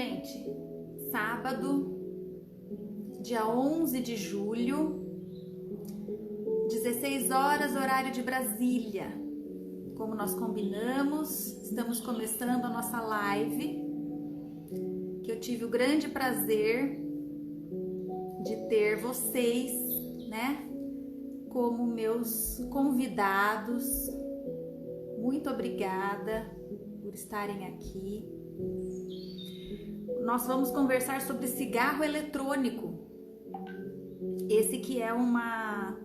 Gente, sábado, dia 11 de julho, 16 horas, horário de Brasília. Como nós combinamos, estamos começando a nossa live, que eu tive o grande prazer de ter vocês, né, como meus convidados. Muito obrigada por estarem aqui. Nós vamos conversar sobre cigarro eletrônico. Esse que é uma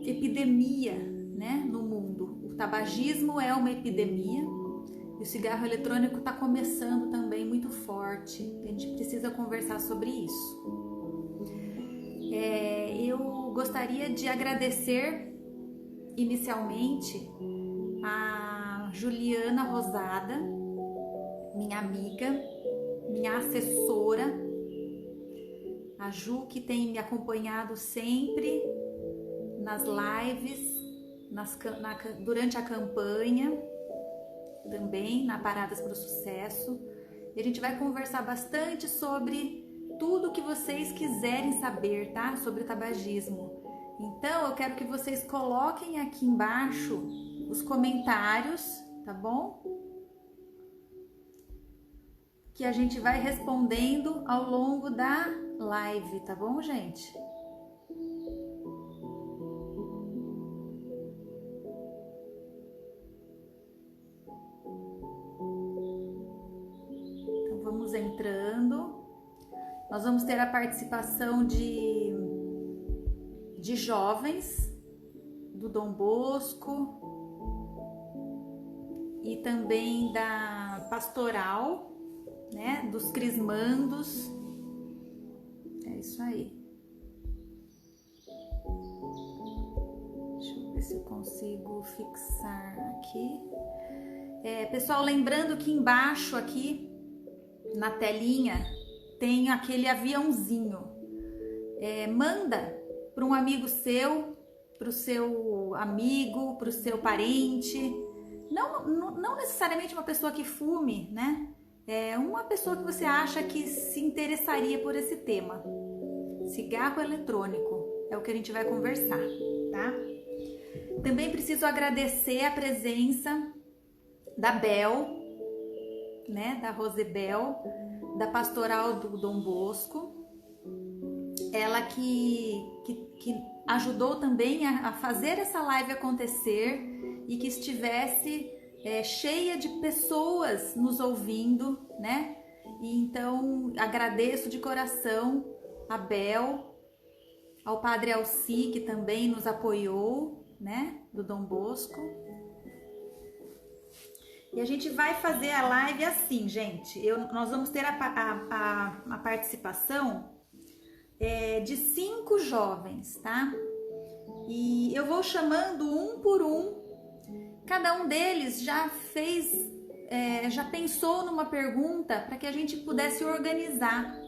epidemia, né, no mundo. O tabagismo é uma epidemia e o cigarro eletrônico está começando também muito forte. A gente precisa conversar sobre isso. Eu gostaria de agradecer inicialmente a Juliana Rosada, minha amiga, minha assessora, a Ju, que tem me acompanhado sempre nas lives, durante a campanha, também na Paradas para o Sucesso. E a gente vai conversar bastante sobre tudo que vocês quiserem saber, tá? Sobre tabagismo. Então, eu quero que vocês coloquem aqui embaixo os comentários, tá bom? Que a gente vai respondendo ao longo da live, tá bom, gente? Então, vamos entrando. Nós vamos ter a participação de jovens do Dom Bosco e também da pastoral, né, dos crismandos. É isso aí. Deixa eu ver se eu consigo fixar aqui. Pessoal, lembrando que embaixo aqui na telinha tem aquele aviãozinho. Manda para um amigo seu, para o seu amigo, para o seu parente. Não necessariamente uma pessoa que fume, né? Uma pessoa que você acha que se interessaria por esse tema. Cigarro eletrônico é o que a gente vai conversar, tá? Também preciso agradecer a presença da Bel, né? Da Rosebel, da Pastoral do Dom Bosco. Ela que ajudou também a fazer essa live acontecer e que estivesse cheia de pessoas nos ouvindo, né? E então agradeço de coração a Bel, ao Padre Alci, que também nos apoiou, né? Do Dom Bosco. E a gente vai fazer a live assim, gente. Nós vamos ter a participação de 5 jovens, tá? E eu vou chamando um por um. Cada um deles já pensou numa pergunta para que a gente pudesse organizar.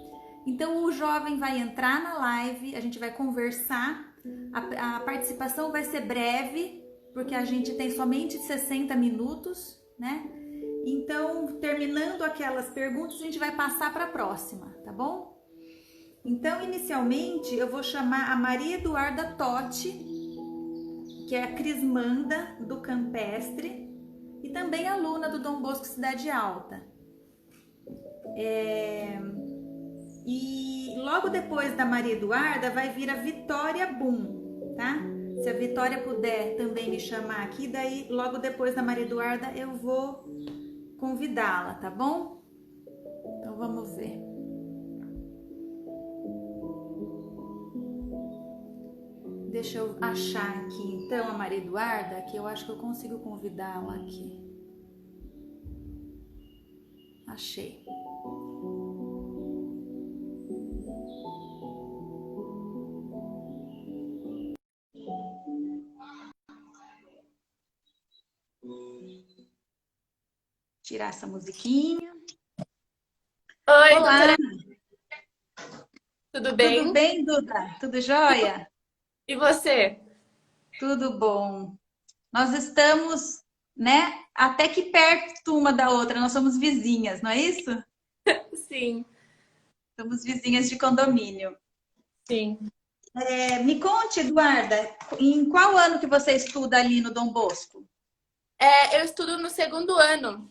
Então o jovem vai entrar na live, a gente vai conversar. A participação vai ser breve, porque a gente tem somente 60 minutos, né? Então, terminando aquelas perguntas, a gente vai passar para a próxima, tá bom? Então, inicialmente, eu vou chamar a Maria Eduarda Totti, que é a crismanda do Campestre e também aluna do Dom Bosco Cidade Alta. E logo depois da Maria Eduarda vai vir a Vitória Boom, tá? Se a Vitória puder também me chamar aqui, daí logo depois da Maria Eduarda eu vou convidá-la, tá bom? Então vamos ver. Deixa eu achar aqui então a Maria Eduarda, que eu acho que eu consigo convidá-la aqui. Achei. Tirar essa musiquinha. Oi, Olá, doutora. Tudo bem? tudo bem, Duda? Tudo jóia? E você? Tudo bom. Nós estamos né? Até que perto uma da outra, nós somos vizinhas, não é isso? Sim, Somos vizinhas de condomínio. sim. Me conte, Eduarda, em qual ano que você estuda ali no Dom Bosco? Eu estudo no segundo ano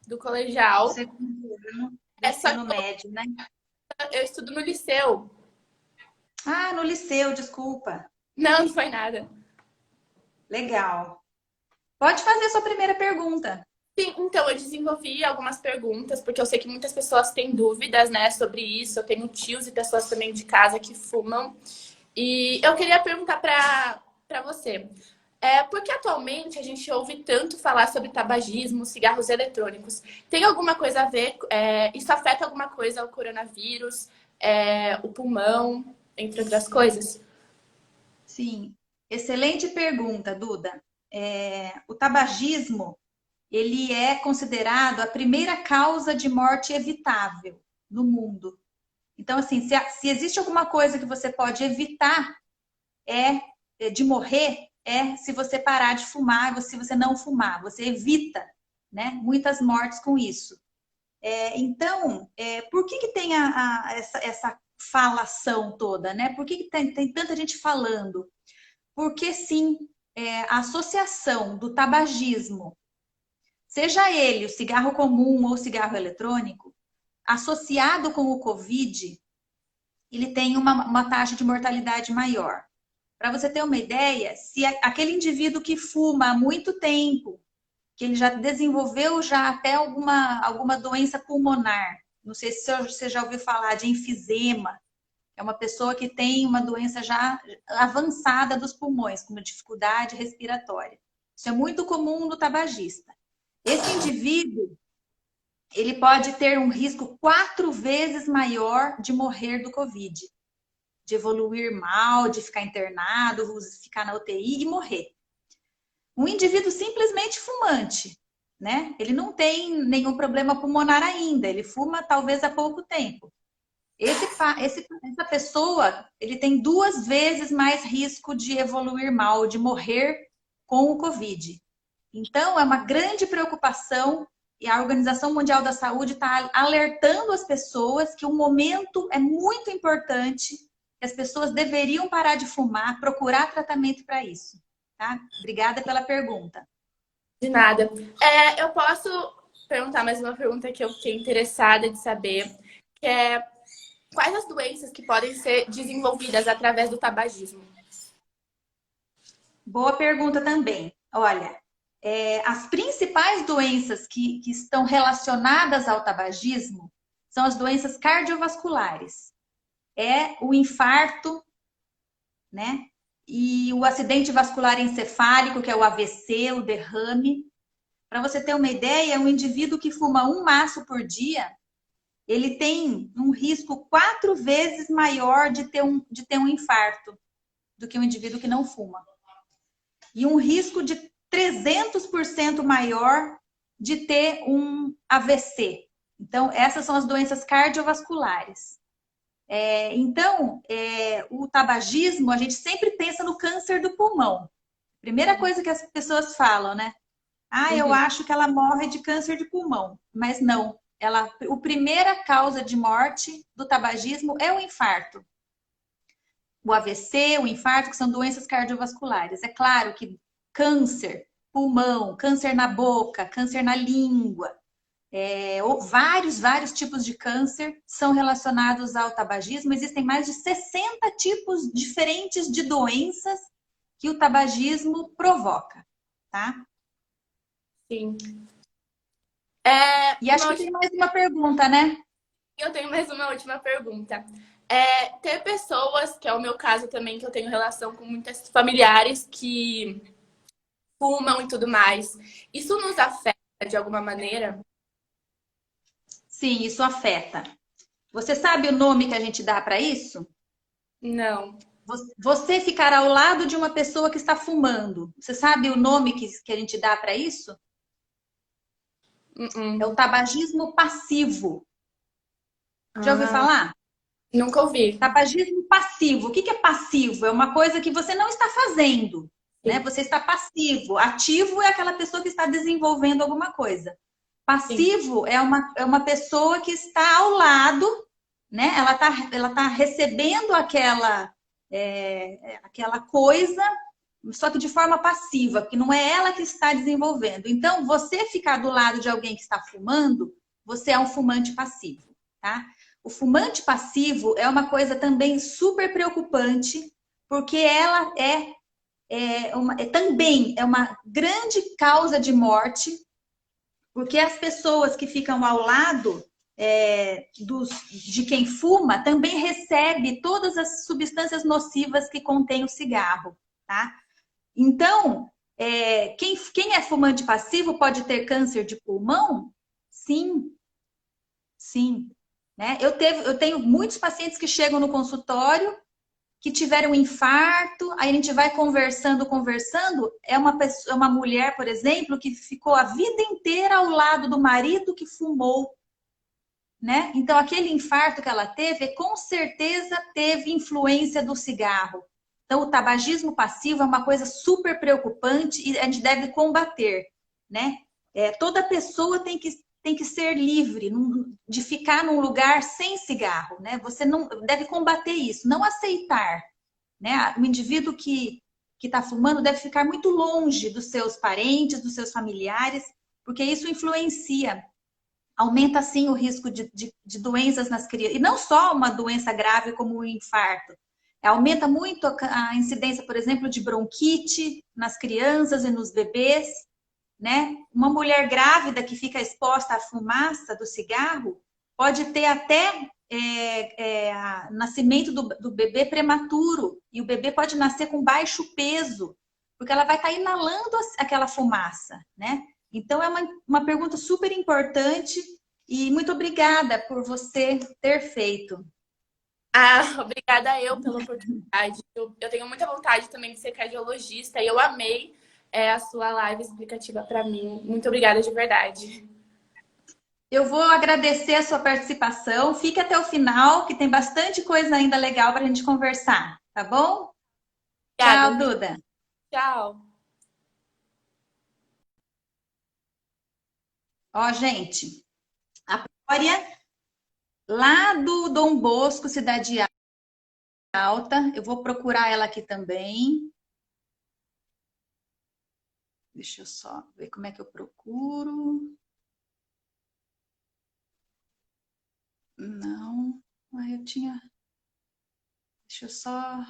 do No colegial. segundo ano do Só ensino que médio, né? eu estudo no liceu. Ah, no liceu, desculpa. Não, não foi nada. Legal. Pode fazer sua primeira pergunta. Sim, então eu desenvolvi algumas perguntas, porque eu sei que muitas pessoas têm dúvidas, né, sobre isso. Eu tenho tios e pessoas também de casa que fumam. E eu queria perguntar para você. Por que atualmente a gente ouve tanto falar sobre tabagismo, cigarros eletrônicos? Tem alguma coisa a ver? Isso afeta alguma coisa ao coronavírus, o pulmão, entre outras coisas? Sim, excelente pergunta, Duda. O tabagismo, ele é considerado a primeira causa de morte evitável no mundo. Então, assim, se existe alguma coisa que você pode evitar de morrer, se você parar de fumar, se você não fumar, você evita, né, muitas mortes com isso. Então, por que tem essa falação toda, né? Por que tem tanta gente falando? Porque sim, a associação do tabagismo, seja ele o cigarro comum ou o cigarro eletrônico, associado com o Covid, ele tem uma taxa de mortalidade maior. Para você ter uma ideia, se aquele indivíduo que fuma há muito tempo, que ele já desenvolveu já até alguma doença pulmonar, não sei se você já ouviu falar de enfisema, é uma pessoa que tem uma doença já avançada dos pulmões, com uma dificuldade respiratória. Isso é muito comum no tabagista. Esse indivíduo, ele pode ter um risco 4 vezes maior de morrer do Covid, de evoluir mal, de ficar internado, ficar na UTI e morrer. Um indivíduo simplesmente fumante, né? Ele não tem nenhum problema pulmonar ainda, ele fuma talvez há pouco tempo. Essa pessoa, ele tem 2 vezes mais risco de evoluir mal, de morrer com o Covid. Então, é uma grande preocupação e a Organização Mundial da Saúde está alertando as pessoas que o momento é muito importante, que as pessoas deveriam parar de fumar, procurar tratamento para isso. Tá? Obrigada pela pergunta. De nada. Eu posso perguntar mais uma pergunta que eu fiquei interessada de saber, que é quais as doenças que podem ser desenvolvidas através do tabagismo? Boa pergunta também. Olha, as principais doenças que estão relacionadas ao tabagismo são as doenças cardiovasculares. É o infarto, né? E o acidente vascular encefálico, que é o AVC, o derrame. Para você ter uma ideia, um indivíduo que fuma um maço por dia, ele tem um risco 4 vezes maior de ter um infarto do que um indivíduo que não fuma. E um risco de 300% maior de ter um AVC. Então, essas são as doenças cardiovasculares. Então, o tabagismo, a gente sempre pensa no câncer do pulmão. Primeira coisa que as pessoas falam, né? Ah, eu Uhum. acho que ela morre de câncer de pulmão. Mas não. A primeira causa de morte do tabagismo é o infarto. O AVC, o infarto, que são doenças cardiovasculares. É claro que câncer, pulmão, câncer na boca, câncer na língua, vários tipos de câncer são relacionados ao tabagismo. Existem mais de 60 tipos diferentes de doenças que o tabagismo provoca, tá? Sim. E acho que tem mais uma pergunta, né? Eu tenho mais uma última pergunta. Ter pessoas, que é o meu caso também, que eu tenho relação com muitas familiares que fumam e tudo mais, isso nos afeta de alguma maneira? Sim, isso afeta. Você sabe o nome que a gente dá para isso? Não. Você ficar ao lado de uma pessoa que está fumando. Você sabe o nome que a gente dá para isso? É o Uh-uh. tabagismo passivo. Já ouviu Ah, falar? nunca ouvi. Tabagismo passivo. O que é passivo? É uma coisa que você não está fazendo. né? Sim, Você está passivo. Ativo é aquela pessoa que está desenvolvendo alguma coisa. sim. Passivo é uma pessoa que está ao lado, né? Ela tá recebendo aquela coisa, só que de forma passiva, que não é ela que está desenvolvendo. Então, você ficar do lado de alguém que está fumando, você é um fumante passivo, tá? O fumante passivo é uma coisa também super preocupante, porque ela também é uma grande causa de morte, porque as pessoas que ficam ao lado de quem fuma também recebe todas as substâncias nocivas que contém o cigarro, tá? Então, quem é fumante passivo pode ter câncer de pulmão? Sim, sim. Né? Eu tenho muitos pacientes que chegam no consultório que tiveram um infarto, aí a gente vai conversando. É uma mulher, por exemplo, que ficou a vida inteira ao lado do marido que fumou, né? Então, aquele infarto que ela teve, com certeza teve influência do cigarro. Então, o tabagismo passivo é uma coisa super preocupante e a gente deve combater, né? Toda pessoa tem que ser livre de ficar num lugar sem cigarro, né? Você não deve combater isso, não aceitar, né? O indivíduo que está fumando deve ficar muito longe dos seus parentes, dos seus familiares, porque isso influencia, aumenta sim o risco de doenças nas crianças. E não só uma doença grave como o infarto. Aumenta muito a incidência, por exemplo, de bronquite nas crianças e nos bebês, né? Uma mulher grávida que fica exposta à fumaça do cigarro pode ter até nascimento do bebê prematuro. E o bebê pode nascer com baixo peso, porque ela vai estar inalando aquela fumaça, né? Então, é uma pergunta super importante e muito obrigada por você ter feito. Ah, obrigada eu pela oportunidade. Eu tenho muita vontade também de ser cardiologista e eu amei a sua live explicativa para mim. Muito obrigada de verdade. Eu vou agradecer a sua participação. Fique até o final, que tem bastante coisa ainda legal para a gente conversar, tá bom? Obrigada, Tchau, Duda. tchau. Ó, gente, a Glória, lá do Dom Bosco, Cidade Alta, eu vou procurar ela aqui também. Deixa eu só ver como é que eu procuro. Não, eu tinha. Deixa eu só.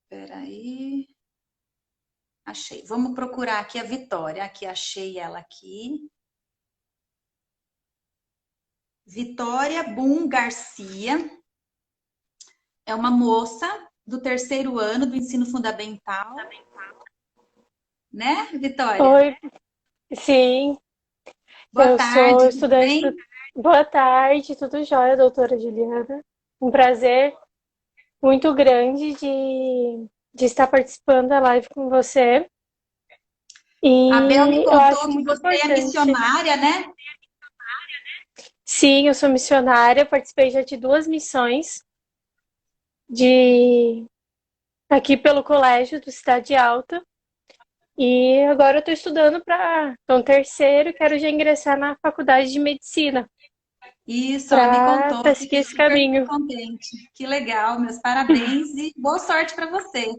Peraí. Achei. Vamos procurar aqui a Vitória. Aqui, achei ela aqui. Vitória Bum Garcia. É uma moça do terceiro ano do ensino fundamental, né, Vitória? Oi, sim, Boa eu sou tarde, tudo estudante bem? Boa tarde, tudo jóia, doutora Juliana. Um prazer muito grande de estar participando da live com você. A Bel me E eu contou acho que muito você é importante. missionária, né? Sim, eu sou missionária, participei já de 2 missões de aqui pelo colégio do Cidade Alta. E agora eu estou estudando para um terceiro e quero já ingressar na faculdade de medicina Isso, ela me contou, para seguir fiquei esse super caminho. contente. Que legal, meus parabéns e boa sorte para você.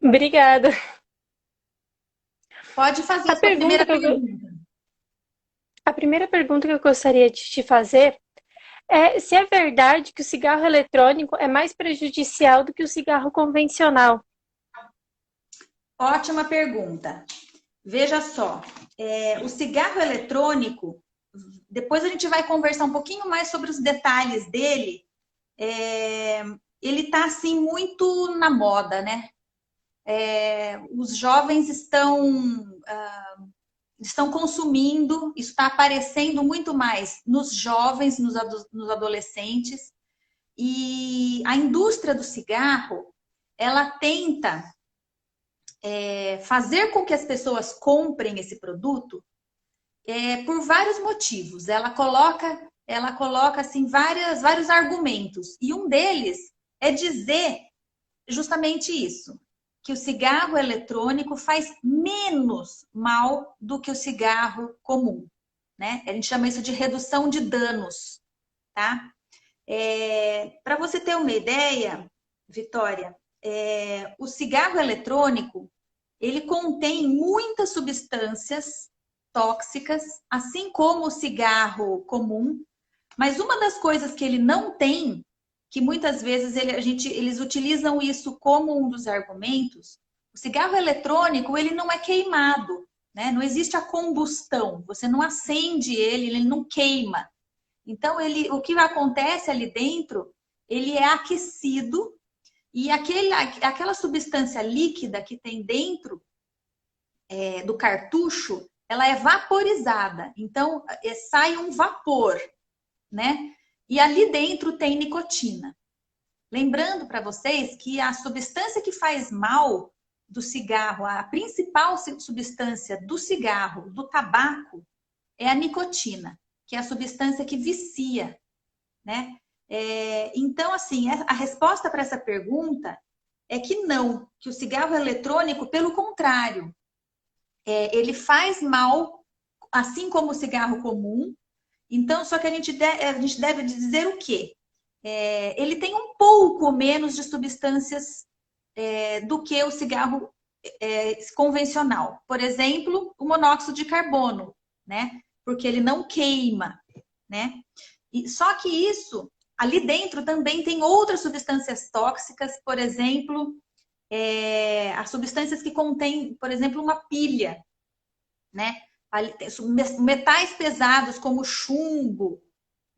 Obrigada. Pode fazer A a sua pergunta primeira que eu, pergunta. a primeira pergunta que eu gostaria de te fazer é se é verdade que o cigarro eletrônico é mais prejudicial do que o cigarro convencional. Ótima pergunta. Veja só, o cigarro eletrônico, depois a gente vai conversar um pouquinho mais sobre os detalhes dele. Ele está assim muito na moda, né? Os jovens estão consumindo, isso está aparecendo muito mais nos jovens, nos adolescentes, e a indústria do cigarro, ela tenta fazer com que as pessoas comprem esse produto por vários motivos. Ela coloca assim vários argumentos, e um deles é dizer justamente isso, que o cigarro eletrônico faz menos mal do que o cigarro comum, né? A gente chama isso de redução de danos, tá? Para você ter uma ideia, Vitória, o cigarro eletrônico, ele contém muitas substâncias tóxicas, assim como o cigarro comum, mas uma das coisas que ele não tem, que muitas vezes eles utilizam isso como um dos argumentos, o cigarro eletrônico, ele não é queimado, né? Não existe a combustão, você não acende ele não queima. Então, o que acontece ali dentro, ele é aquecido e aquela substância líquida que tem dentro do cartucho, ela é vaporizada. Então, sai um vapor, né? E ali dentro tem nicotina. Lembrando para vocês que a substância que faz mal do cigarro, a principal substância do cigarro, do tabaco, é a nicotina, que é a substância que vicia, né? Então, assim, a resposta para essa pergunta é que não, que o cigarro eletrônico, pelo contrário, ele faz mal, assim como o cigarro comum. Então, só que a gente deve dizer o quê? Ele tem um pouco menos de substâncias do que o cigarro convencional. Por exemplo, o monóxido de carbono, né? Porque ele não queima, né? Só que isso, ali dentro também tem outras substâncias tóxicas, por exemplo, as substâncias que contêm, por exemplo, uma pilha, né? Metais pesados como chumbo,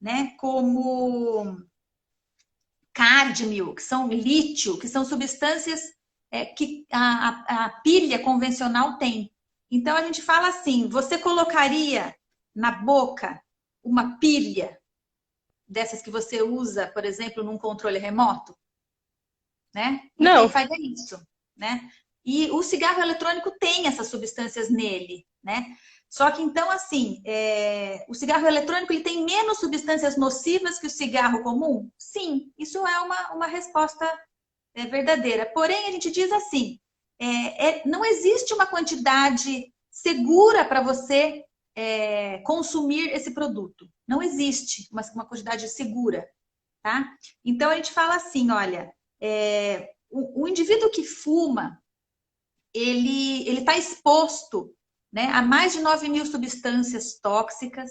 né? Como cádmio, que são lítio, que são substâncias que a pilha convencional tem. Então a gente fala assim: você colocaria na boca uma pilha dessas que você usa, por exemplo, num controle remoto, né? E quem Não. faz é isso, né? E o cigarro eletrônico tem essas substâncias nele, né? Só que então, assim, o cigarro eletrônico ele tem menos substâncias nocivas que o cigarro comum? Sim, isso é uma resposta verdadeira. Porém, a gente diz assim, não existe uma quantidade segura para você consumir esse produto. Não existe uma quantidade segura, tá? Então, a gente fala assim, olha, o indivíduo que fuma, ele está exposto, né, a mais de 9.000 substâncias tóxicas,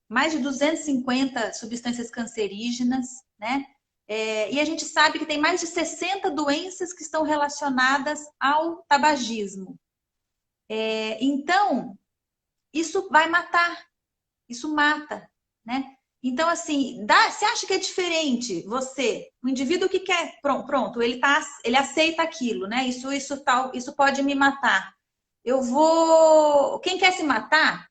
mais de 250 substâncias cancerígenas, né? E a gente sabe que tem mais de 60 doenças que estão relacionadas ao tabagismo. Então, isso vai matar, isso mata, né? Então, assim, você acha que é diferente você, o indivíduo que quer, pronto, ele aceita aquilo, né? Isso pode me matar. Quem quer se matar,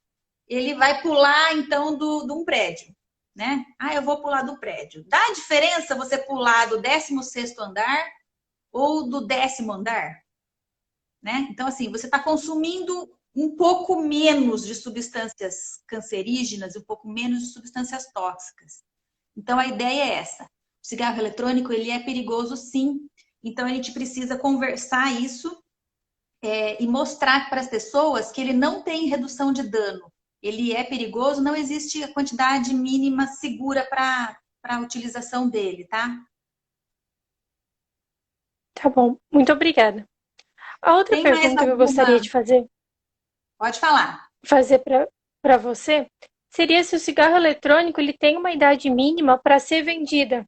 ele vai pular, então, de um prédio, né? Eu vou pular do prédio. Dá diferença você pular do 16º andar ou do 10º andar? Né? Então, assim, você está consumindo um pouco menos de substâncias cancerígenas e um pouco menos de substâncias tóxicas. Então, a ideia é essa. O cigarro eletrônico, ele é perigoso, sim. Então, a gente precisa conversar isso e mostrar para as pessoas que ele não tem redução de dano. Ele é perigoso, não existe a quantidade mínima segura para a utilização dele, tá? Tá bom, muito obrigada. A outra Tem mais pergunta que eu gostaria alguma? de fazer Pode falar. para você seria se o cigarro eletrônico ele tem uma idade mínima para ser vendida.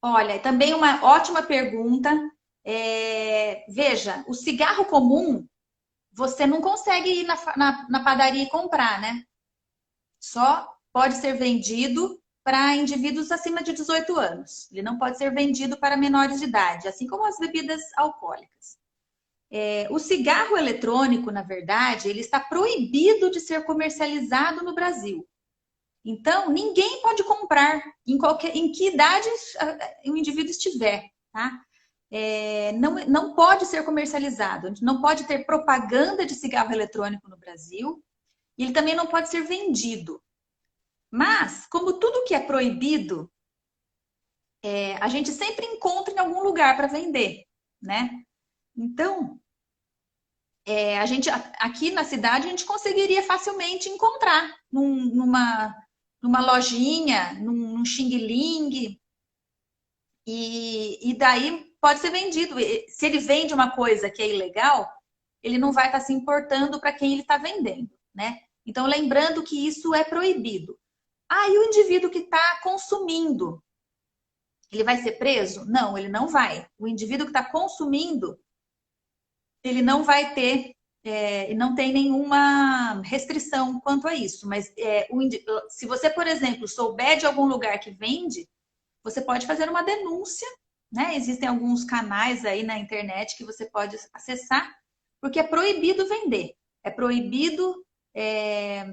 Olha, também uma ótima pergunta. Veja, o cigarro comum, você não consegue ir na padaria e comprar, né? Só pode ser vendido para indivíduos acima de 18 anos. Ele não pode ser vendido para menores de idade, assim como as bebidas alcoólicas. O cigarro eletrônico, na verdade, ele está proibido de ser comercializado no Brasil. Então, ninguém pode comprar em que idade o indivíduo estiver, tá? Não pode ser comercializado, não pode ter propaganda de cigarro eletrônico no Brasil e ele também não pode ser vendido. Mas, como tudo que é proibido, a gente sempre encontra em algum lugar para vender, né? Então, a gente aqui na cidade a gente conseguiria facilmente encontrar numa lojinha, num xing-ling, e daí pode ser vendido. Se ele vende uma coisa que é ilegal, ele não vai estar se importando para quem ele está vendendo, né? Então, lembrando que isso é proibido. E o indivíduo que está consumindo, ele vai ser preso? Não, ele não vai. O indivíduo que está consumindo, ele não vai ter, não tem nenhuma restrição quanto a isso. Mas se você, por exemplo, souber de algum lugar que vende, você pode fazer uma denúncia, né? Existem alguns canais aí na internet que você pode acessar, porque é proibido vender. É proibido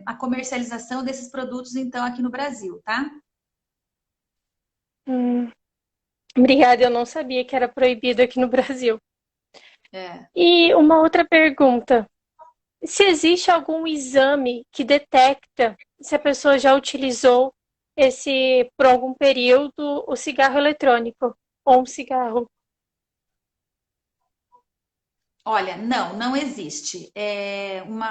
a comercialização desses produtos, então, aqui no Brasil, tá? Obrigada, eu não sabia que era proibido aqui no Brasil. É. E uma outra pergunta. Se existe algum exame que detecta se a pessoa já utilizou por algum período, o cigarro eletrônico ou um cigarro? Olha, não existe.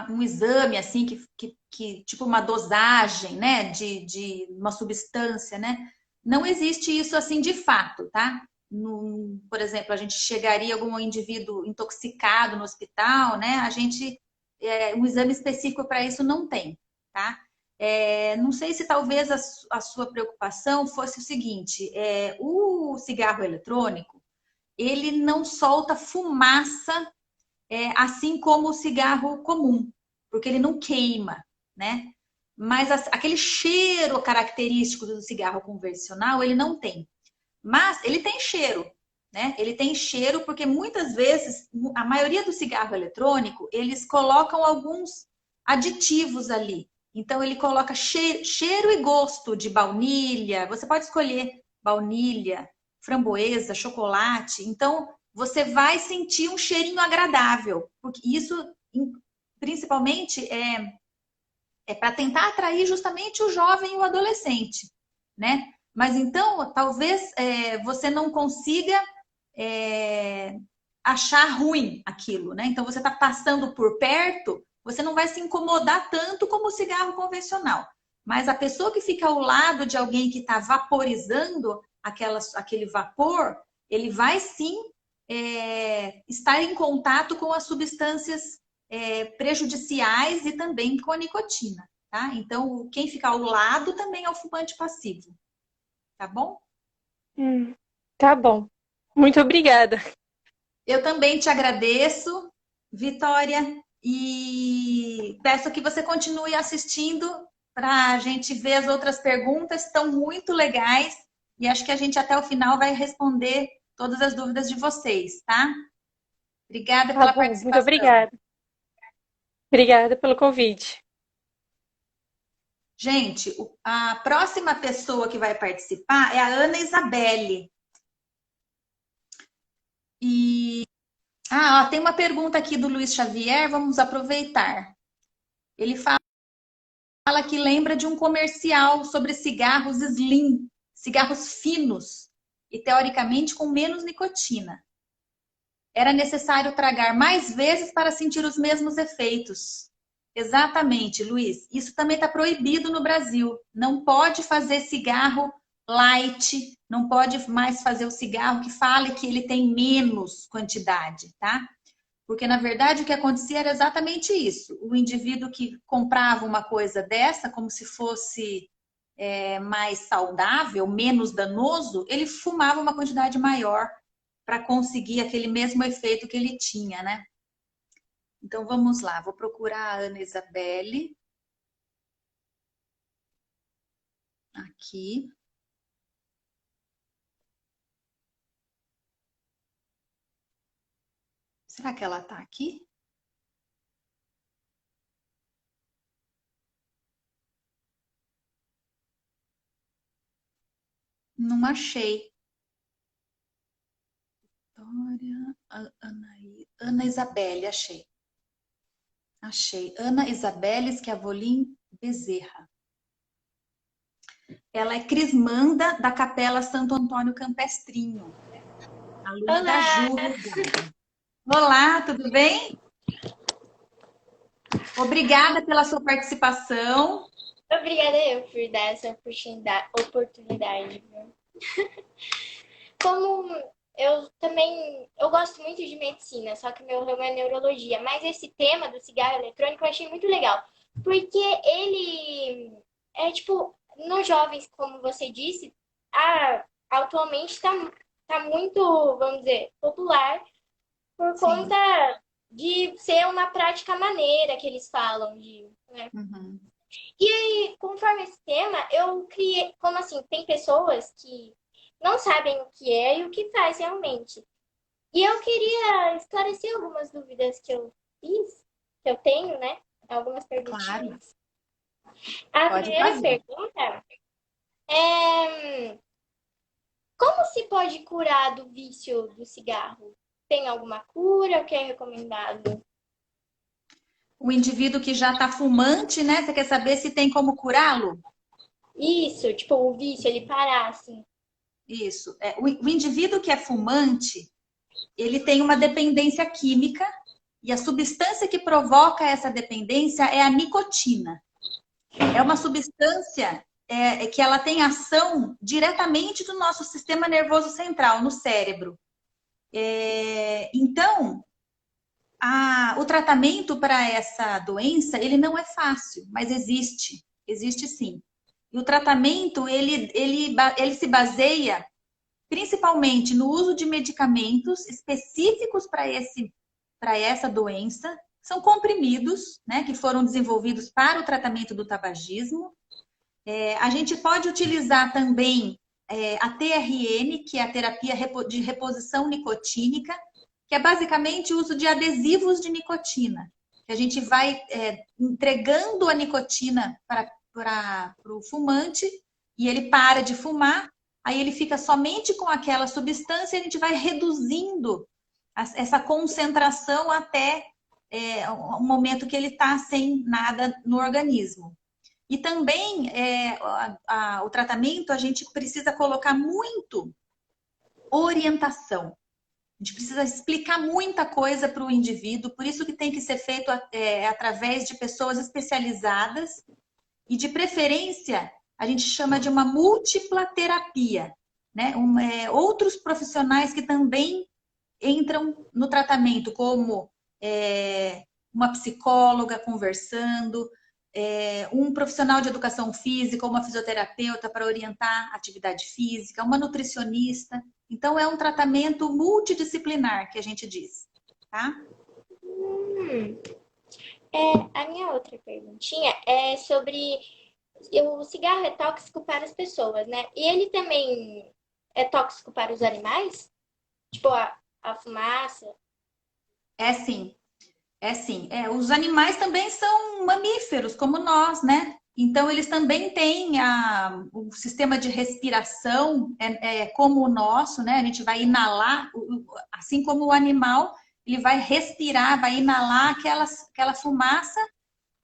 Um exame assim que tipo uma dosagem, né, de uma substância, né? Não existe isso assim de fato, tá? Por exemplo, a gente chegaria algum indivíduo intoxicado no hospital, né? Um exame específico para isso não tem, tá? Não sei se talvez a sua preocupação fosse o seguinte: o cigarro eletrônico ele não solta fumaça assim como o cigarro comum, porque ele não queima, né? Mas aquele cheiro característico do cigarro convencional, ele não tem. Mas ele tem cheiro, né? Ele tem cheiro porque muitas vezes, a maioria do cigarro eletrônico, eles colocam alguns aditivos ali. Então, ele coloca cheiro e gosto de baunilha. Você pode escolher baunilha, framboesa, chocolate. Então, você vai sentir um cheirinho agradável. Porque isso, principalmente, é para tentar atrair justamente o jovem e o adolescente, né? Mas então, talvez você não consiga achar ruim aquilo, né? Então, você está passando por perto, você não vai se incomodar tanto como o cigarro convencional. Mas a pessoa que fica ao lado de alguém que está vaporizando aquele vapor, ele vai sim estar em contato com as substâncias prejudiciais e também com a nicotina, tá? Então, quem fica ao lado também é o fumante passivo, tá bom? Tá bom. Muito obrigada. Eu também te agradeço, Vitória, e peço que você continue assistindo para a gente ver as outras perguntas, estão muito legais e acho que a gente até o final vai responder todas as dúvidas de vocês, tá? Obrigada Tá pela bom, muito participação. obrigada. Obrigada pelo convite. Gente, a próxima pessoa que vai participar é a Ana Isabelle. Tem uma pergunta aqui do Luiz Xavier, vamos aproveitar. Ele fala que lembra de um comercial sobre cigarros slim, cigarros finos e teoricamente com menos nicotina. Era necessário tragar mais vezes para sentir os mesmos efeitos. Exatamente, Luiz. Isso também está proibido no Brasil. Não pode fazer cigarro light, não pode mais fazer o cigarro que fale que ele tem menos quantidade, tá? Porque, na verdade, o que acontecia era exatamente isso. O indivíduo que comprava uma coisa dessa, como se fosse mais saudável, menos danoso, ele fumava uma quantidade maior para conseguir aquele mesmo efeito que ele tinha, né? Então, vamos lá. Vou procurar a Ana Isabelle. Aqui. Será que ela está aqui? Não achei. Ana Isabelle, achei. Achei. Ana Isabelle Schiavolin Bezerra. Ela é crismanda da Capela Santo Antônio Campestrinho. A luz da Olá! Ju Regada. Olá, tudo bem? Obrigada pela sua participação. Obrigada eu por dar essa oportunidade, viu? Como eu gosto muito de medicina, só que meu ramo é neurologia, mas esse tema do cigarro eletrônico eu achei muito legal, porque ele é tipo, nos jovens, como você disse, atualmente tá muito, vamos dizer, popular por Sim. conta de ser uma prática maneira que eles falam né? Uhum. E conforme esse tema, eu criei, como assim, tem pessoas que não sabem o que é e o que faz realmente. E eu queria esclarecer algumas dúvidas que eu fiz, que eu tenho, né? Algumas Claro, perguntinhas. A pode primeira fazer. pergunta é: como se pode curar do vício do cigarro? Tem alguma cura? O que é recomendado? O indivíduo que já está fumante, né? Você quer saber se tem como curá-lo? Isso, tipo, o vício, ele parar, assim. Isso. O indivíduo que é fumante, ele tem uma dependência química e a substância que provoca essa dependência é a nicotina. É uma substância que ela tem ação diretamente do nosso sistema nervoso central, no cérebro. Então, o tratamento para essa doença, ele não é fácil, mas existe sim. E o tratamento, ele se baseia principalmente no uso de medicamentos específicos para essa doença. São comprimidos, né, que foram desenvolvidos para o tratamento do tabagismo. A gente pode utilizar também a TRN, que é a terapia de reposição nicotínica, que é basicamente o uso de adesivos de nicotina, que a gente vai entregando a nicotina para o fumante e ele para de fumar, aí ele fica somente com aquela substância e a gente vai reduzindo essa concentração até o momento que ele está sem nada no organismo. E também o tratamento, a gente precisa colocar muito orientação. A gente precisa explicar muita coisa para o indivíduo, por isso que tem que ser feito através de pessoas especializadas e, de preferência, a gente chama de uma múltipla terapia, né? Outros profissionais que também entram no tratamento, como uma psicóloga conversando, um profissional de educação física, uma fisioterapeuta para orientar a atividade física, uma nutricionista. Então, é um tratamento multidisciplinar que a gente diz, tá? A minha outra perguntinha é sobre o cigarro é tóxico para as pessoas, né? E ele também é tóxico para os animais? Tipo, a fumaça? É sim, é sim. Os animais também são mamíferos, como nós, né? Então, eles também têm o sistema de respiração como o nosso, né? A gente vai inalar, assim como o animal, ele vai respirar, vai inalar aquela fumaça.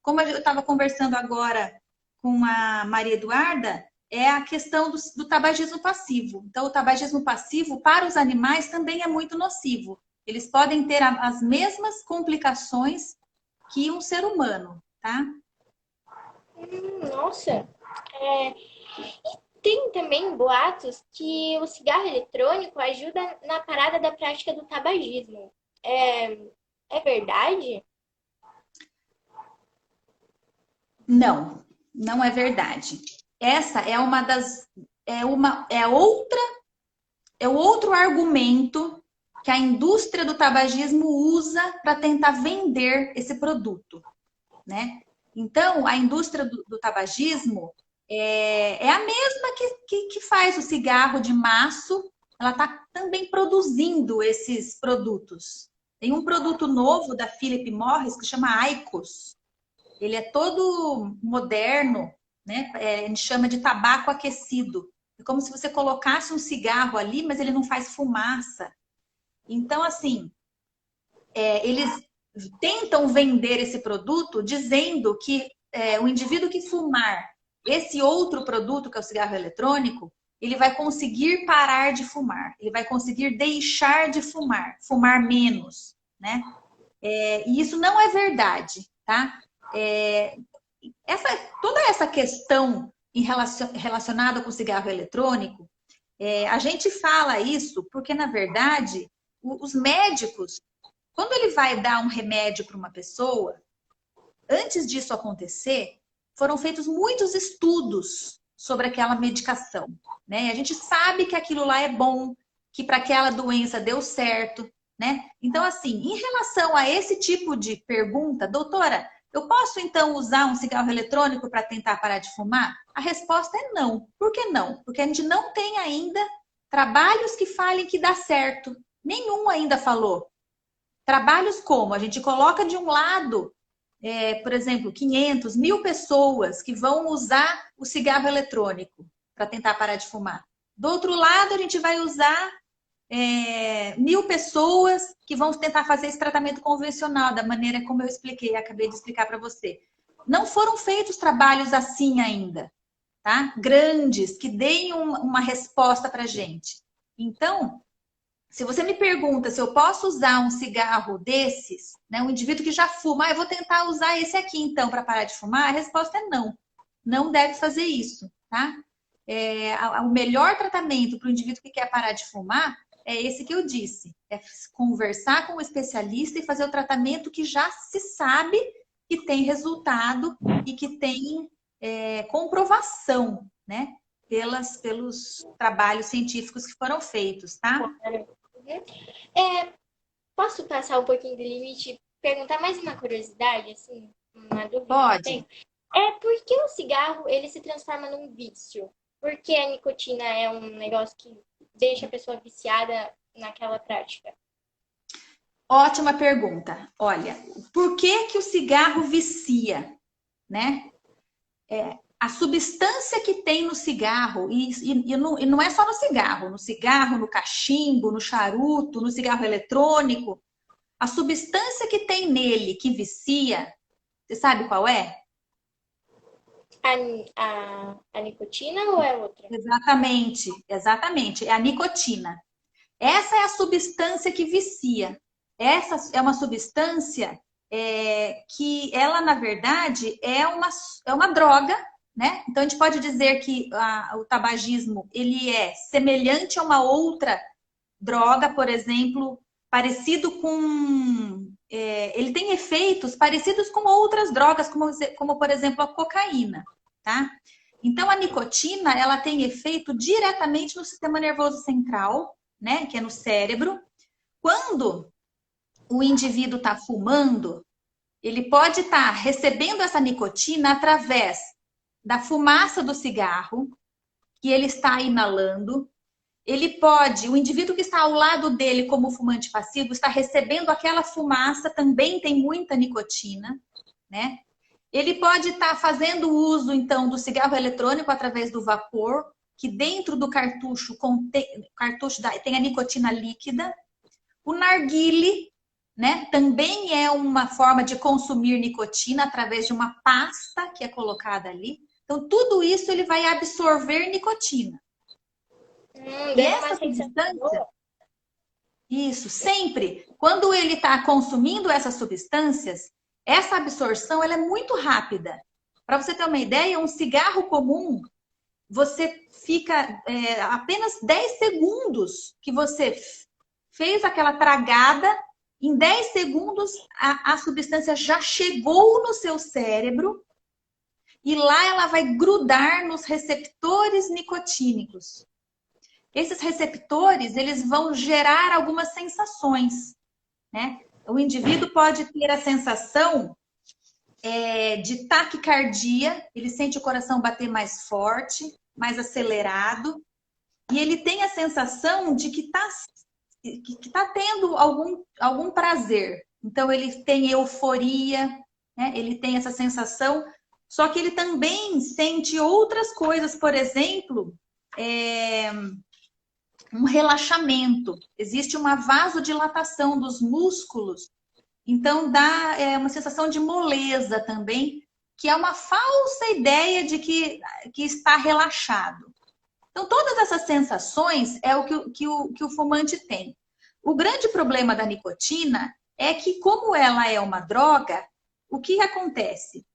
Como eu estava conversando agora com a Maria Eduarda, é a questão do tabagismo passivo. Então, o tabagismo passivo para os animais também é muito nocivo. Eles podem ter as mesmas complicações que um ser humano, tá? Nossa! Tem também boatos que o cigarro eletrônico ajuda na parada da prática do tabagismo. É verdade? Não, não é verdade. Essa é uma das é outro argumento que a indústria do tabagismo usa para tentar vender esse produto, né? Então, a indústria do tabagismo é a mesma que faz o cigarro de maço, ela está também produzindo esses produtos. Tem um produto novo da Philip Morris que chama IQOS. Ele é todo moderno, né? A gente chama de tabaco aquecido. É como se você colocasse um cigarro ali, mas ele não faz fumaça. Então, assim, eles tentam vender esse produto dizendo que o indivíduo que fumar esse outro produto, que é o cigarro eletrônico, ele vai conseguir parar de fumar, ele vai conseguir deixar de fumar, fumar menos, né? E isso não é verdade, tá? Toda essa questão relacionada com o cigarro eletrônico, a gente fala isso porque, na verdade, os médicos, quando ele vai dar um remédio para uma pessoa, antes disso acontecer, foram feitos muitos estudos sobre aquela medicação, né? A gente sabe que aquilo lá é bom, que para aquela doença deu certo, né? Então, assim, em relação a esse tipo de pergunta, doutora, eu posso então usar um cigarro eletrônico para tentar parar de fumar? A resposta é não. Por que não? Porque a gente não tem ainda trabalhos que falem que dá certo. Nenhum ainda falou. Trabalhos como? A gente coloca de um lado, por exemplo, 500, 1000 pessoas que vão usar o cigarro eletrônico para tentar parar de fumar. Do outro lado, a gente vai usar 1000 pessoas que vão tentar fazer esse tratamento convencional, da maneira como eu expliquei, acabei de explicar para você. Não foram feitos trabalhos assim ainda, tá? Grandes, que deem uma resposta para a gente. Então, se você me pergunta se eu posso usar um cigarro desses, né, um indivíduo que já fuma, eu vou tentar usar esse aqui então para parar de fumar, a resposta é não. Não deve fazer isso, tá? O melhor tratamento para o indivíduo que quer parar de fumar é esse que eu disse. É conversar com o especialista e fazer o tratamento que já se sabe que tem resultado e que tem comprovação, né? Pelos trabalhos científicos que foram feitos, tá? Posso passar um pouquinho do limite e perguntar mais uma curiosidade, assim, uma dúvida que eu Pode. tenho? Por que o cigarro ele se transforma num vício? Por que a nicotina é um negócio que deixa a pessoa viciada naquela prática? Ótima pergunta. Olha, por que que o cigarro vicia, né? A substância que tem no cigarro, e não é só no cigarro, no cachimbo, no charuto, no cigarro eletrônico, a substância que tem nele que vicia, você sabe qual é? A nicotina ou é outra? Exatamente, é a nicotina. Essa é a substância que vicia. Essa é uma substância que ela, na verdade, é uma droga, né? Então, a gente pode dizer que o tabagismo ele é semelhante a uma outra droga, por exemplo, parecido com... ele tem efeitos parecidos com outras drogas, como por exemplo, a cocaína, tá? Então, a nicotina, ela tem efeito diretamente no sistema nervoso central, né? Que é no cérebro. Quando o indivíduo está fumando, ele pode estar recebendo essa nicotina através da fumaça do cigarro, que ele está inalando. O indivíduo que está ao lado dele como fumante passivo, está recebendo aquela fumaça, também tem muita nicotina, né? Ele pode estar fazendo uso, então, do cigarro eletrônico através do vapor, que dentro do cartucho tem a nicotina líquida. O narguile, né, também é uma forma de consumir nicotina através de uma pasta que é colocada ali. Então, tudo isso ele vai absorver nicotina. E essa substância, isso, sempre, quando ele está consumindo essas substâncias, essa absorção ela é muito rápida. Para você ter uma ideia, um cigarro comum, você fica apenas 10 segundos que você fez aquela tragada, em 10 segundos a substância já chegou no seu cérebro e lá ela vai grudar nos receptores nicotínicos. Esses receptores, eles vão gerar algumas sensações, né? O indivíduo pode ter a sensação de taquicardia, ele sente o coração bater mais forte, mais acelerado, e ele tem a sensação de que está tendo algum prazer. Então, ele tem euforia, né? Ele tem essa sensação, só que ele também sente outras coisas, por exemplo, um relaxamento. Existe uma vasodilatação dos músculos, então dá uma sensação de moleza também que é uma falsa ideia de que está relaxado. Então, todas essas sensações é o que o fumante tem. O grande problema da nicotina é que, como ela é uma droga, o que acontece?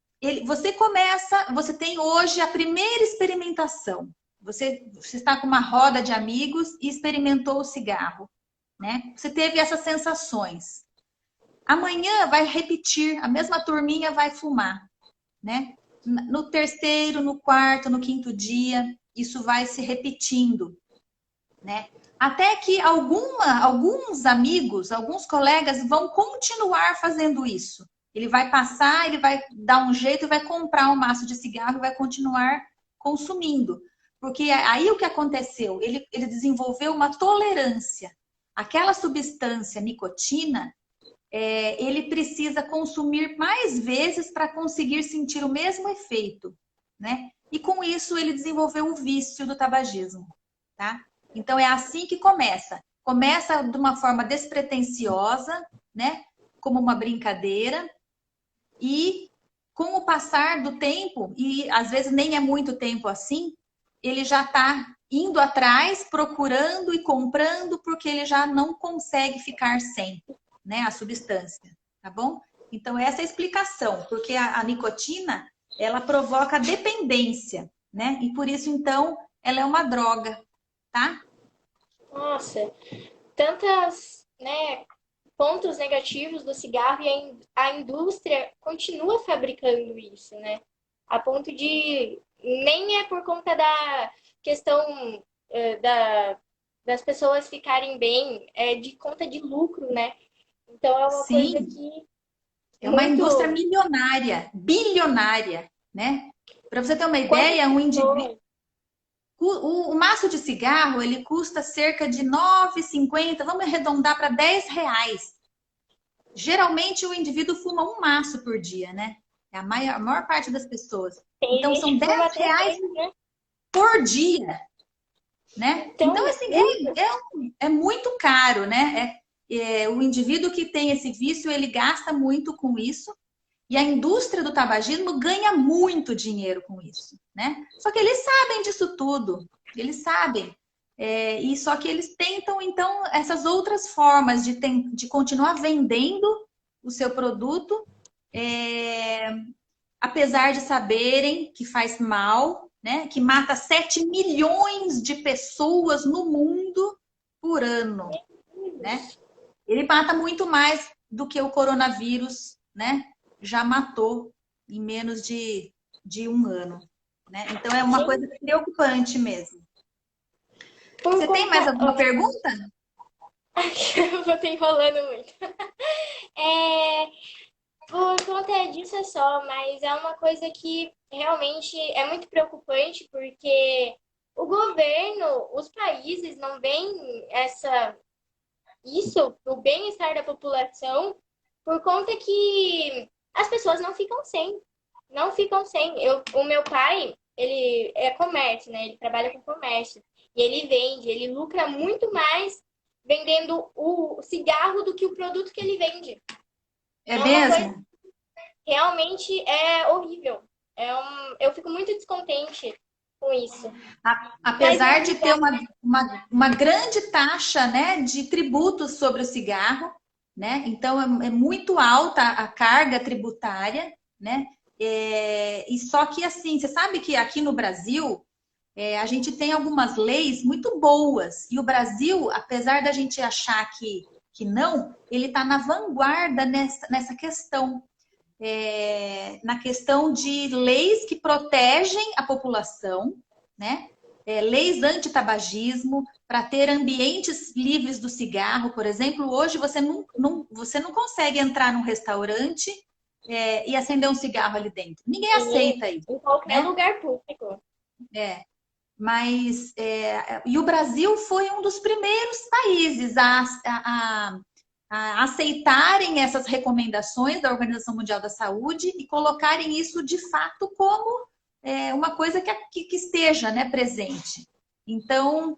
Você tem hoje a primeira experimentação. Você está com uma roda de amigos e experimentou o cigarro, né? Você teve essas sensações. Amanhã vai repetir, a mesma turminha vai fumar, né? No terceiro, no quarto, no quinto dia, isso vai se repetindo, né? Até que alguns amigos, alguns colegas vão continuar fazendo isso. Ele vai passar, ele vai dar um jeito e vai comprar um maço de cigarro e vai continuar consumindo. Porque aí o que aconteceu? Ele desenvolveu uma tolerância. Aquela substância nicotina, ele precisa consumir mais vezes para conseguir sentir o mesmo efeito, né? E com isso ele desenvolveu o vício do tabagismo, tá? Então é assim que começa. Começa de uma forma despretensiosa, né? Como uma brincadeira. E com o passar do tempo, e às vezes nem é muito tempo assim, ele já está indo atrás, procurando e comprando, porque ele já não consegue ficar sem, né, a substância, tá bom? Então essa é a explicação, porque a nicotina, ela provoca dependência, né? E por isso, então, ela é uma droga, tá? Nossa, tantas, né, pontos negativos do cigarro e a indústria continua fabricando isso, né? A ponto de nem é por conta da questão das pessoas ficarem bem, é de conta de lucro, né? Então é uma Sim, coisa que é uma muito... indústria milionária, bilionária, né? Para você ter uma ideia, um indivíduo, o maço de cigarro, ele custa cerca de R$ 9,50, vamos arredondar para R$ 10. Geralmente o indivíduo fuma um maço por dia, né? É a maior parte das pessoas. Tem Então são gente que fuma até R$ 10 mais, né? por dia, né? Então assim, é muito caro, né? O indivíduo que tem esse vício, ele gasta muito com isso. E a indústria do tabagismo ganha muito dinheiro com isso, né? Só que eles sabem disso tudo, eles sabem. E só que eles tentam, então, essas outras formas de continuar vendendo o seu produto, apesar de saberem que faz mal, né? Que mata 7 milhões de pessoas no mundo por ano, né? Ele mata muito mais do que o coronavírus, né? Já matou em menos de um ano, né? Então é uma coisa preocupante mesmo. Você tem mais alguma pergunta? Eu vou ter enrolando muito. Por conta disso é só, mas é uma coisa que realmente é muito preocupante, porque o governo, os países não veem isso, o bem-estar da população, por conta que as pessoas não ficam sem. Não ficam sem. O meu pai, ele é comércio, né? Ele trabalha com comércio. E ele vende, ele lucra muito mais vendendo o cigarro do que o produto que ele vende. É mesmo? Coisa, realmente é horrível. Eu fico muito descontente com isso. Apesar de ter uma grande taxa, né, de tributos sobre o cigarro, né? Então é muito alta a carga tributária, né? E só que assim, você sabe que aqui no Brasil a gente tem algumas leis muito boas. E o Brasil, apesar da gente achar que não, ele está na vanguarda nessa questão. Na questão de leis que protegem a população, né? Leis anti-tabagismo, para ter ambientes livres do cigarro, por exemplo. Hoje você não consegue entrar num restaurante e acender um cigarro ali dentro. Ninguém aceita isso. Em qualquer lugar público. Mas e o Brasil foi um dos primeiros países a aceitarem essas recomendações da Organização Mundial da Saúde e colocarem isso de fato como uma coisa que esteja, né, presente. Então,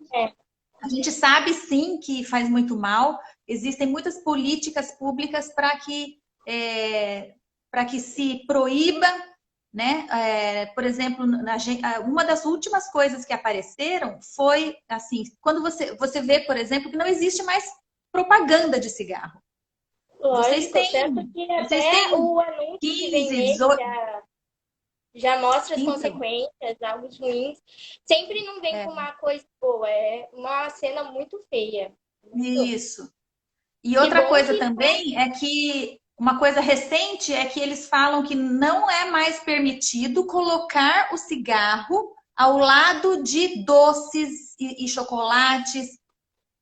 a gente sabe sim que faz muito mal, existem muitas políticas públicas para que se proíba né? Por exemplo, uma das últimas coisas que apareceram foi assim, quando você vê, por exemplo, que não existe mais propaganda de cigarro. Vocês Lógico, tanto têm, que vocês até têm o anúncio que vem 15, nele 18. já mostra as Então, consequências, algo ruins. Sempre não vem é, com uma coisa boa, é uma cena muito feia. Muito. isso. E Que outra bom coisa que tá. também é que uma coisa recente é que eles falam que não é mais permitido colocar o cigarro ao lado de doces e chocolates.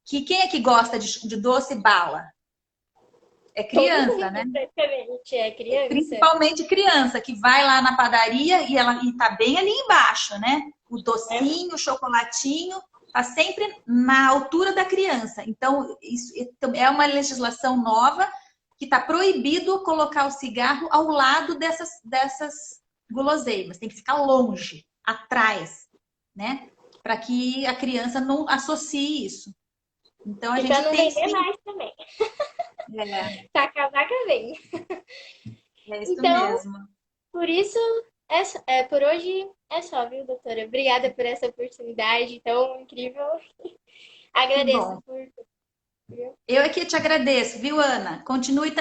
Que quem é que gosta de doce e bala? É Todo criança, mundo né? praticamente é criança. Principalmente criança que vai lá na padaria e tá bem ali embaixo, né? O Né? docinho, o chocolatinho, tá sempre na altura da criança. Então, isso é uma legislação nova que está proibido colocar o cigarro ao lado dessas guloseimas. Tem que ficar longe, atrás, né? Para que a criança não associe isso. Então, a E para gente não tem vender sim. mais também. É, Tá, a casaca vem. é isso Então, mesmo. por isso, por hoje é só, viu, doutora? Obrigada por essa oportunidade tão incrível. Que Agradeço bom. por tudo, viu? Eu aqui te agradeço, viu, Ana? Continue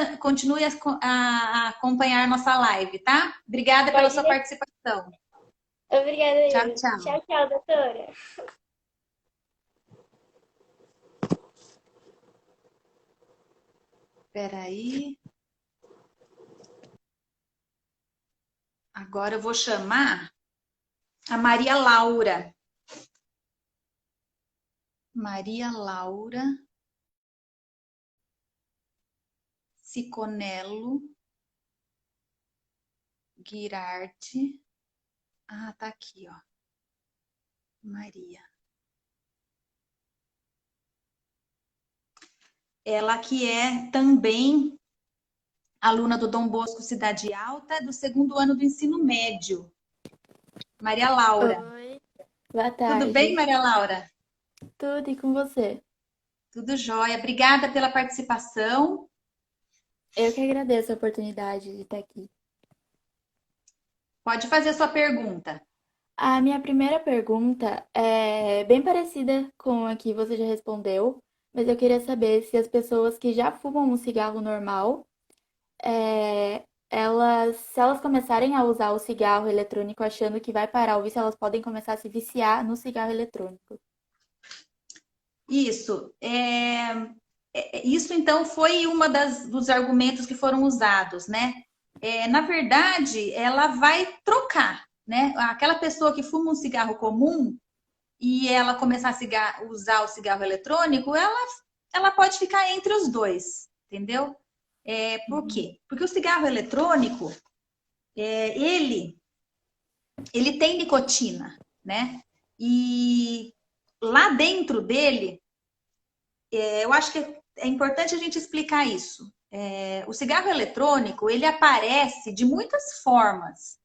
a acompanhar nossa live, tá? Obrigada pela Pode sua deixar. participação. Obrigada, Tchau, eu. tchau. Tchau, tchau, doutora. Espera aí. Agora eu vou chamar a Maria Laura. Maria Laura Ciconello Girardi. Ah, tá aqui, ó. Maria. Ela que é também aluna do Dom Bosco Cidade Alta, do segundo ano do ensino médio. Maria Laura. Oi, boa Tudo bem, tarde. Maria Laura? Tudo e com você? Tudo jóia. Obrigada pela participação. Eu que agradeço a oportunidade de estar aqui. Pode fazer a sua pergunta. A minha primeira pergunta é bem parecida com a que você já respondeu, mas eu queria saber se as pessoas que já fumam um cigarro normal, se elas começarem a usar o cigarro eletrônico achando que vai parar o vício, elas podem começar a se viciar no cigarro eletrônico. Isso. Isso, então, foi uma dos argumentos que foram usados, né? Na verdade, ela vai trocar, né? Aquela pessoa que fuma um cigarro comum e ela começar a usar o cigarro eletrônico, ela pode ficar entre os dois, entendeu? Por quê? Porque o cigarro eletrônico, ele tem nicotina, né? E lá dentro dele, eu acho que é importante a gente explicar isso. O cigarro eletrônico, ele aparece de muitas formas,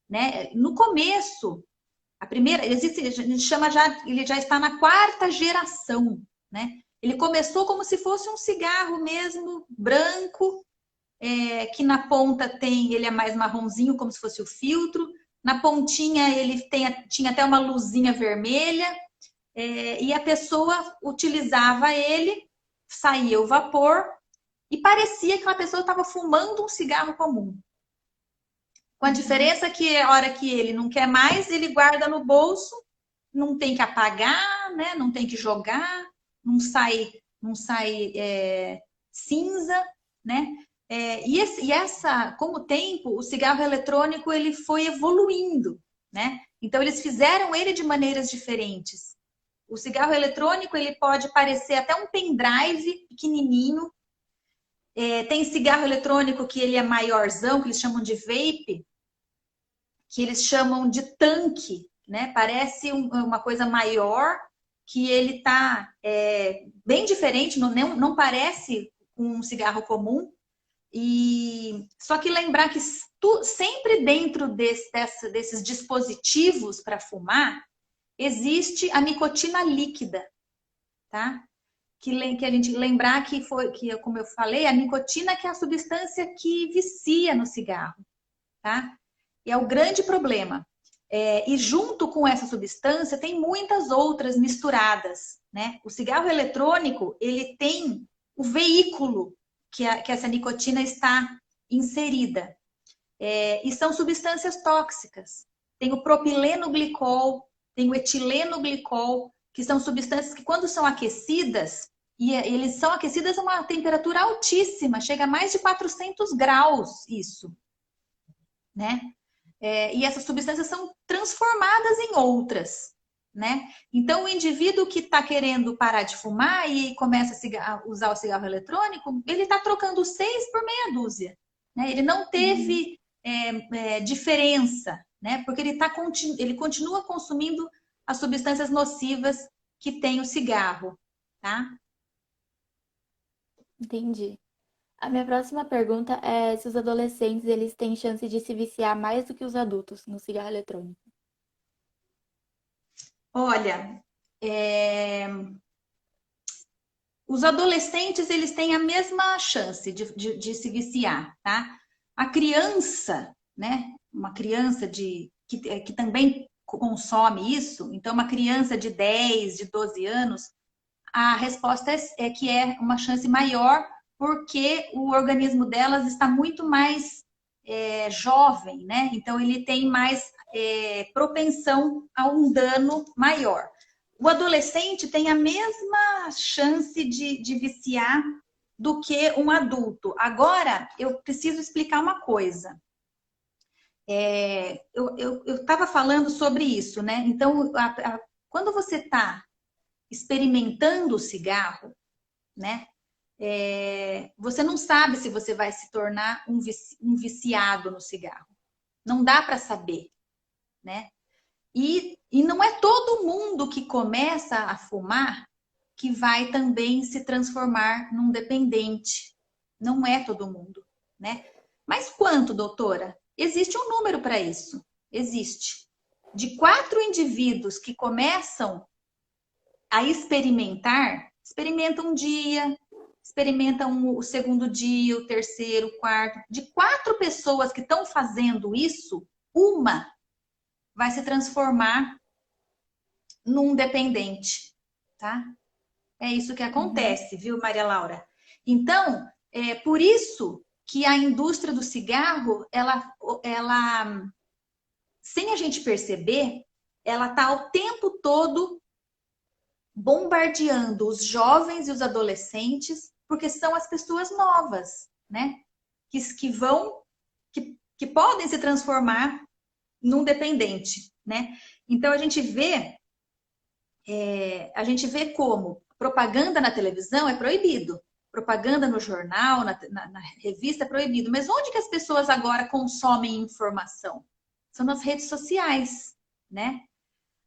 né? No começo, a primeira, a gente chama ele já está na quarta geração, né? Ele começou como se fosse um cigarro mesmo, branco, que na ponta ele é mais marronzinho, como se fosse o filtro. Na pontinha ele tinha até uma luzinha vermelha, e a pessoa utilizava ele, saía o vapor e parecia que a pessoa estava fumando um cigarro comum. Com a diferença que a hora que ele não quer mais, ele guarda no bolso, não tem que apagar, né? Não tem que jogar, não sai cinza, né? Com o tempo, o cigarro eletrônico ele foi evoluindo, né? Então eles fizeram ele de maneiras diferentes. O cigarro eletrônico ele pode parecer até um pendrive pequenininho. Tem cigarro eletrônico que ele é maiorzão, que eles chamam de vape, que eles chamam de tanque, né? Parece uma coisa maior, que ele tá bem diferente, não parece um cigarro comum. Só que lembrar que sempre dentro desses dispositivos para fumar, existe a nicotina líquida, tá? Que a gente lembrar como eu falei, a nicotina que é a substância que vicia no cigarro, tá? é o grande problema. E junto com essa substância tem muitas outras misturadas, né? O cigarro eletrônico, ele tem o veículo que essa nicotina está inserida. E são substâncias tóxicas. Tem o propileno-glicol, tem o etileno-glicol, que são substâncias que quando são aquecidas, e eles são aquecidas a uma temperatura altíssima, chega a mais de 400 graus isso, né? E essas substâncias são transformadas em outras, né? Então, o indivíduo que está querendo parar de fumar e começa a usar o cigarro eletrônico, ele está trocando 6 por meia dúzia, né? Ele não teve diferença, né? Porque ele continua consumindo as substâncias nocivas que tem o cigarro, tá? Entendi. A minha próxima pergunta é se os adolescentes eles têm chance de se viciar mais do que os adultos no cigarro eletrônico. Olha, os adolescentes eles têm a mesma chance de se viciar, tá? A criança, né? Uma criança que também consome isso, então uma criança de 10, de 12 anos, a resposta é que é uma chance maior porque o organismo delas está muito mais jovem, né? Então ele tem mais propensão a um dano maior. O adolescente tem a mesma chance de viciar do que um adulto. Agora, eu preciso explicar uma coisa. Eu estava falando sobre isso, né? Então, quando você está experimentando o cigarro, né? Você não sabe se você vai se tornar um viciado no cigarro. Não dá para saber, né? E não é todo mundo que começa a fumar que vai também se transformar num dependente. Não é todo mundo, né? Mas quanto, doutora? Existe um número para isso. Existe. De 4 indivíduos que começam a experimentam um dia, experimentam o segundo dia, o terceiro, o quarto. De 4 pessoas que estão fazendo isso, uma vai se transformar num dependente, tá? É isso que acontece, viu, Maria Laura? Então, por isso que a indústria do cigarro, ela sem a gente perceber, ela está o tempo todo bombardeando os jovens e os adolescentes, porque são as pessoas novas, né? Que podem se transformar num dependente, né? Então a gente vê como propaganda na televisão é proibido, propaganda no jornal, na revista é proibido. Mas onde que as pessoas agora consomem informação? São nas redes sociais, né?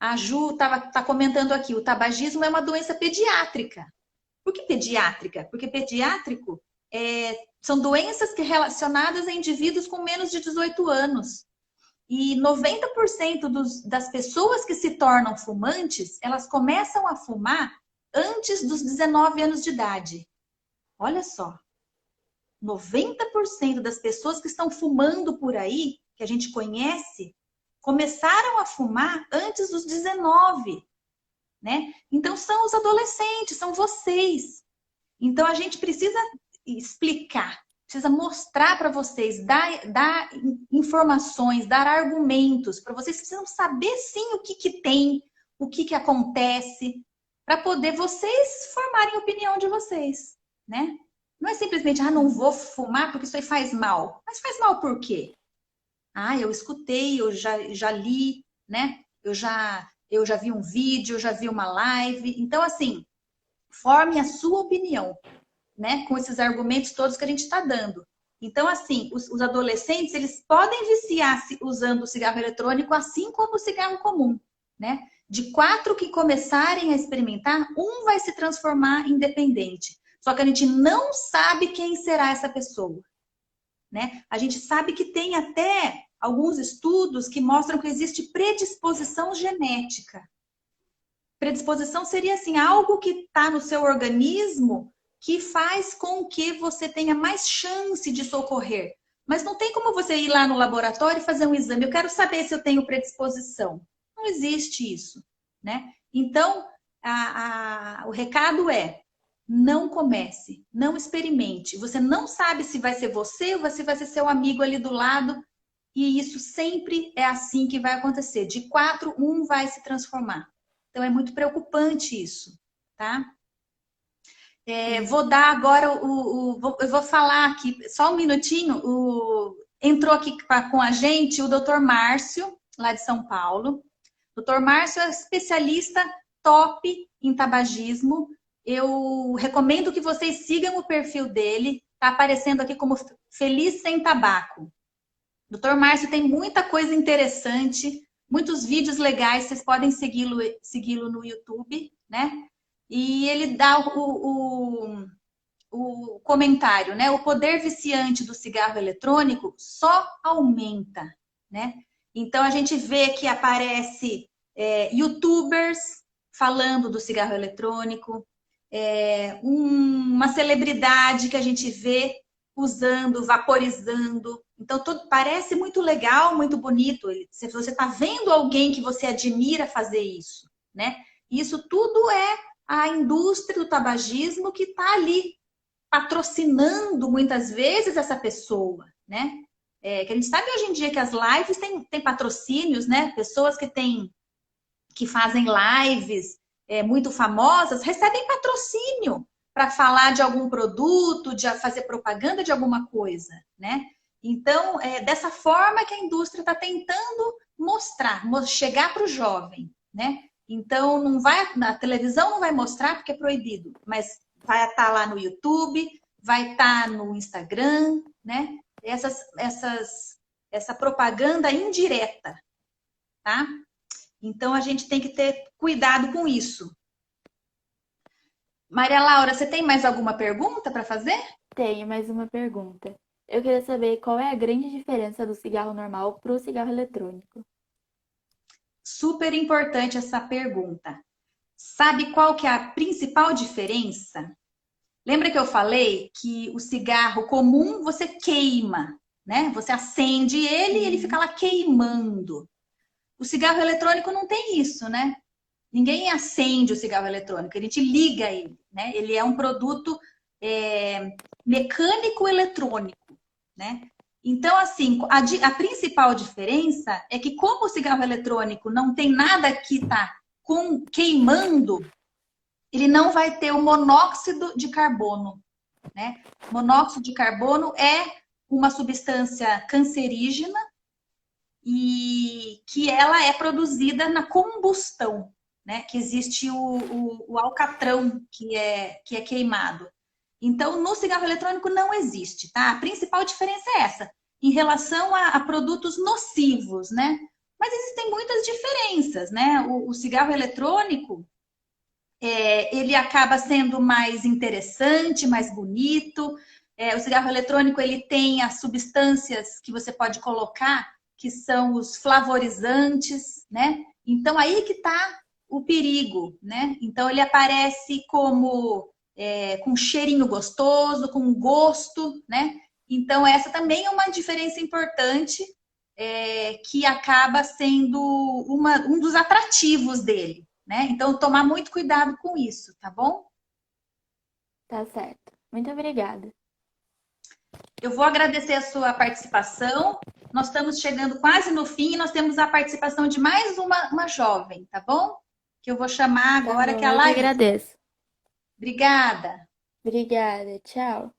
A Ju tá comentando aqui, o tabagismo é uma doença pediátrica. Por que pediátrica? Porque pediátrico são doenças relacionadas a indivíduos com menos de 18 anos. E 90% das pessoas que se tornam fumantes, elas começam a fumar antes dos 19 anos de idade. Olha só. 90% das pessoas que estão fumando por aí, que a gente conhece, começaram a fumar antes dos 19, né? Então são os adolescentes, são vocês. Então a gente precisa explicar, precisa mostrar para vocês, dar informações, dar argumentos, para vocês precisam saber sim o que tem, o que acontece, para poder vocês formarem a opinião de vocês, né? Não é simplesmente, não vou fumar porque isso aí faz mal. Mas faz mal por quê? Eu escutei, eu já li, né? Eu já vi um vídeo, eu já vi uma live. Então, assim, forme a sua opinião, né? Com esses argumentos todos que a gente está dando. Então, assim, os adolescentes, eles podem viciar usando o cigarro eletrônico, assim como o cigarro comum, né? De 4 que começarem a experimentar, um vai se transformar em dependente. Só que a gente não sabe quem será essa pessoa, né? A gente sabe que tem até alguns estudos que mostram que existe predisposição genética. Predisposição seria, assim, algo que está no seu organismo que faz com que você tenha mais chance de socorrer. Mas não tem como você ir lá no laboratório e fazer um exame. Eu quero saber se eu tenho predisposição. Não existe isso, né? Então, o recado é: não comece, não experimente. Você não sabe se vai ser você ou se vai ser seu amigo ali do lado. E isso sempre é assim que vai acontecer. De 4, um vai se transformar. Então, é muito preocupante isso, tá? Vou dar agora eu vou falar aqui, só um minutinho. Entrou aqui com a gente o Dr. Márcio, lá de São Paulo. Dr. Márcio é especialista top em tabagismo. Eu recomendo que vocês sigam o perfil dele. Está aparecendo aqui como Feliz Sem Tabaco. Dr. Márcio tem muita coisa interessante, muitos vídeos legais. Vocês podem segui-lo no YouTube, né? E ele dá o comentário, né? O poder viciante do cigarro eletrônico só aumenta, né? Então a gente vê que aparece YouTubers falando do cigarro eletrônico, uma celebridade que a gente vê usando, vaporizando. Então parece muito legal, muito bonito. Se você está vendo alguém que você admira fazer isso, né? Isso tudo é a indústria do tabagismo que está ali patrocinando muitas vezes essa pessoa, né? Que a gente sabe hoje em dia que as lives têm patrocínios, né? Pessoas que fazem lives muito famosas recebem patrocínio para falar de algum produto, de fazer propaganda de alguma coisa, né? Então, dessa forma que a indústria está tentando chegar para o jovem, né? Então, na televisão não vai mostrar porque é proibido, mas vai estar lá no YouTube, vai estar no Instagram, né? Essa propaganda indireta, tá? Então, a gente tem que ter cuidado com isso. Maria Laura, você tem mais alguma pergunta para fazer? Tenho mais uma pergunta. Eu queria saber qual é a grande diferença do cigarro normal para o cigarro eletrônico. Super importante essa pergunta. Sabe qual que é a principal diferença? Lembra que eu falei que o cigarro comum você queima, né? Você acende ele e ele fica lá queimando. O cigarro eletrônico não tem isso, né? Ninguém acende o cigarro eletrônico, a gente liga ele, né? Ele é um produto mecânico eletrônico, né? Então, assim, a principal diferença é que como o cigarro eletrônico não tem nada que está queimando, ele não vai ter o monóxido de carbono, né? Monóxido de carbono é uma substância cancerígena e que ela é produzida na combustão, né? Que existe o alcatrão que é queimado. Então, no cigarro eletrônico não existe, tá? A principal diferença é essa, em relação a produtos nocivos, né? Mas existem muitas diferenças, né? O cigarro eletrônico, ele acaba sendo mais interessante, mais bonito. O cigarro eletrônico, ele tem as substâncias que você pode colocar, que são os flavorizantes, né? Então, aí que está o perigo, né? Então, ele aparece como com cheirinho gostoso, com gosto, né? Então, essa também é uma diferença importante que acaba sendo um dos atrativos dele, né? Então, tomar muito cuidado com isso, tá bom? Tá certo. Muito obrigada. Eu vou agradecer a sua participação. Nós estamos chegando quase no fim e nós temos a participação de mais uma jovem, tá bom? Que eu vou chamar agora, Tá bom, que é a eu que Larissa. agradeço. Obrigada. Obrigada. Tchau.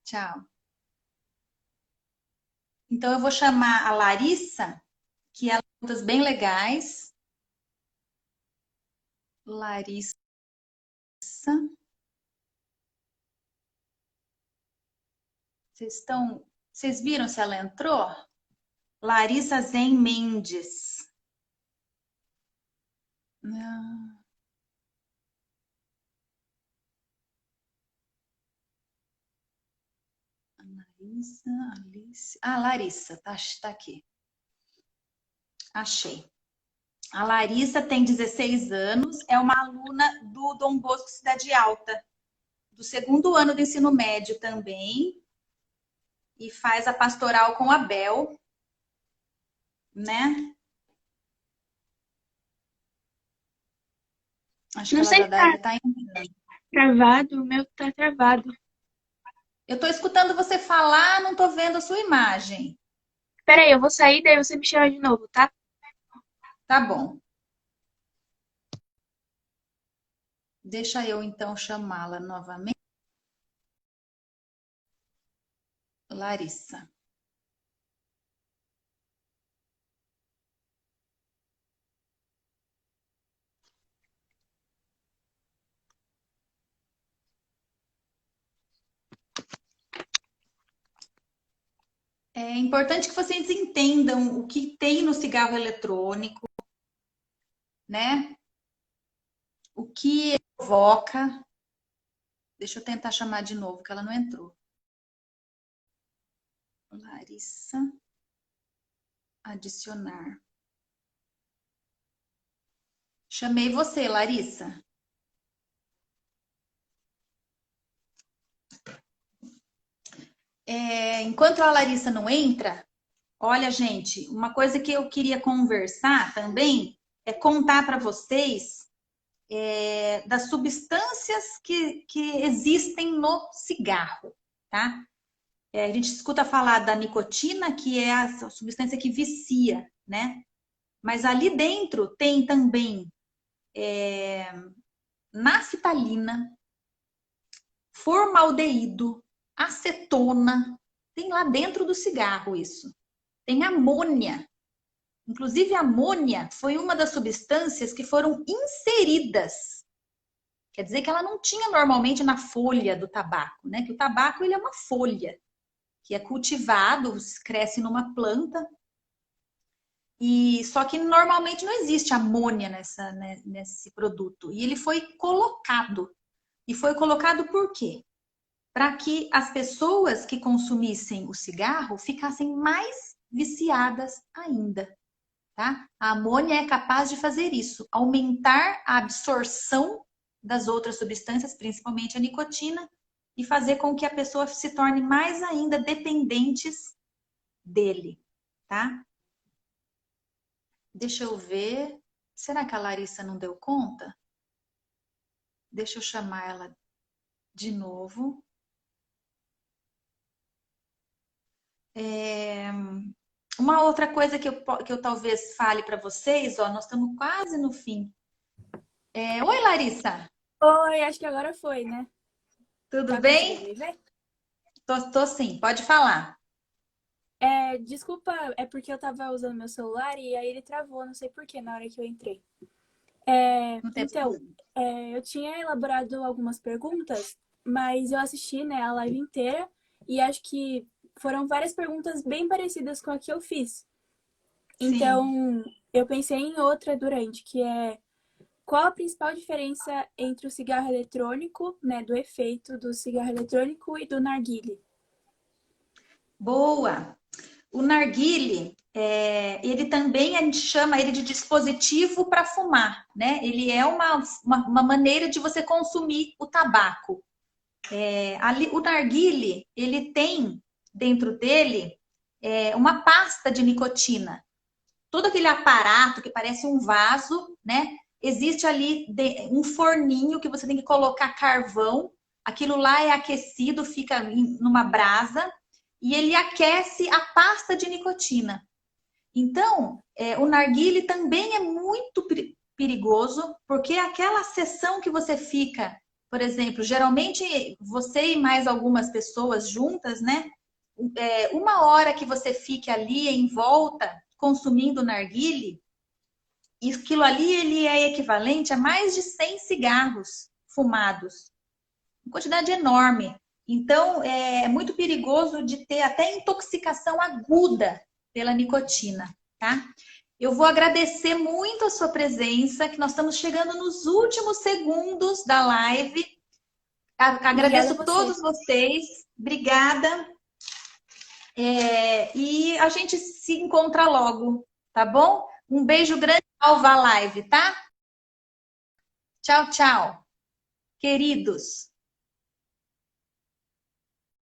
Tchau. Então, eu vou chamar a Larissa, que ela tem perguntas bem legais. Larissa. Vocês viram se ela entrou? Larissa Zen Mendes. Não. Larissa, Alice. Larissa, tá aqui. Achei. A Larissa tem 16 anos, é uma aluna do Dom Bosco Cidade Alta, do 2º ano do ensino médio também. e faz a pastoral com a Bel, né? Acho que Não ela sei já se deve tá estar entrando. travado, o meu tá travado. Eu tô escutando você falar, não tô vendo a sua imagem. Peraí, eu vou sair, daí você me chama de novo, tá? Tá bom. Deixa eu então chamá-la novamente. Larissa. É importante que vocês entendam o que tem no cigarro eletrônico, né? O que provoca. Deixa eu tentar chamar de novo, que ela não entrou. Larissa. Adicionar. Chamei você, Larissa. Enquanto a Larissa não entra, olha, gente, uma coisa que eu queria conversar também é contar para vocês das substâncias que existem no cigarro, tá? A gente escuta falar da nicotina, que é a substância que vicia, né? Mas ali dentro tem também naftalina, formaldeído, acetona. Tem lá dentro do cigarro isso. Tem amônia. Inclusive, a amônia foi uma das substâncias que foram inseridas. Quer dizer que ela não tinha normalmente na folha do tabaco, né? Que o tabaco ele é uma folha que é cultivado, cresce numa planta. E só que normalmente não existe amônia nesse produto. E ele foi colocado. E foi colocado por quê? Para que as pessoas que consumissem o cigarro ficassem mais viciadas ainda. Tá? A amônia é capaz de fazer isso, aumentar a absorção das outras substâncias, principalmente a nicotina, e fazer com que a pessoa se torne mais ainda dependentes dele, tá? Deixa eu ver. Será que a Larissa não deu conta? Deixa eu chamar ela de novo. Uma outra coisa que eu talvez fale para vocês, ó, nós estamos quase no fim. Oi, Larissa. Oi, acho que agora foi, né? Tudo Tá bem? conseguindo me ver? Tô sim, pode falar. Desculpa, é porque eu tava usando meu celular e aí ele travou, não sei por que, na hora que eu entrei. Não tem Então, problema. eu tinha elaborado algumas perguntas, mas eu assisti, né, a live inteira e acho que foram várias perguntas bem parecidas com a que eu fiz. Sim. Então, eu pensei em outra durante, que é qual a principal diferença entre o cigarro eletrônico, né, do efeito do cigarro eletrônico e do narguilé? Boa. O narguilé, ele também a gente chama ele de dispositivo para fumar, né? Ele é uma maneira de você consumir o tabaco. O narguilé, ele tem dentro dele uma pasta de nicotina. Todo aquele aparato que parece um vaso, né? Existe ali um forninho que você tem que colocar carvão. Aquilo lá é aquecido, fica numa brasa e ele aquece a pasta de nicotina. Então, o narguilé também é muito perigoso, porque aquela sessão que você fica, por exemplo, geralmente você e mais algumas pessoas juntas, né? Uma hora que você fique ali em volta consumindo narguilé, e aquilo ali ele é equivalente a mais de 100 cigarros fumados. Uma quantidade enorme. Então, é muito perigoso de ter até intoxicação aguda pela nicotina, tá? Eu vou agradecer muito a sua presença, que nós estamos chegando nos últimos segundos da live. Agradeço a todos vocês. Obrigada. E a gente se encontra logo, tá bom? Um beijo grande ao Vá Live, tá? Tchau, tchau. Queridos.